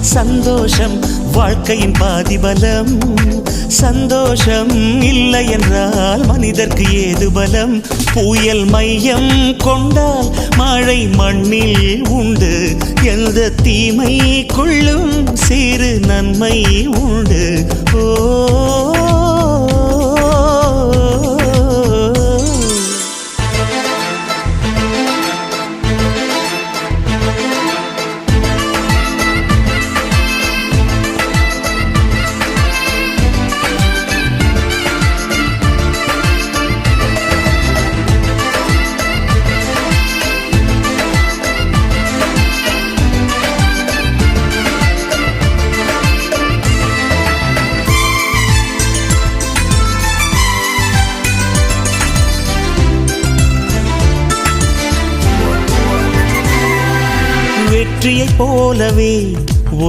சந்தோஷம் வாழ்க்கையின் பாதிபலம். சந்தோஷம் இல்லை என்றால் மனிதர்க்கு ஏது பலம்? புயல் மையம் கொண்டால் மழை மண்ணில் உண்டு. எந்த தீமைக்குள்ளும் சிறு நன்மை உண்டு. ஓ வெற்றியைப் போலவே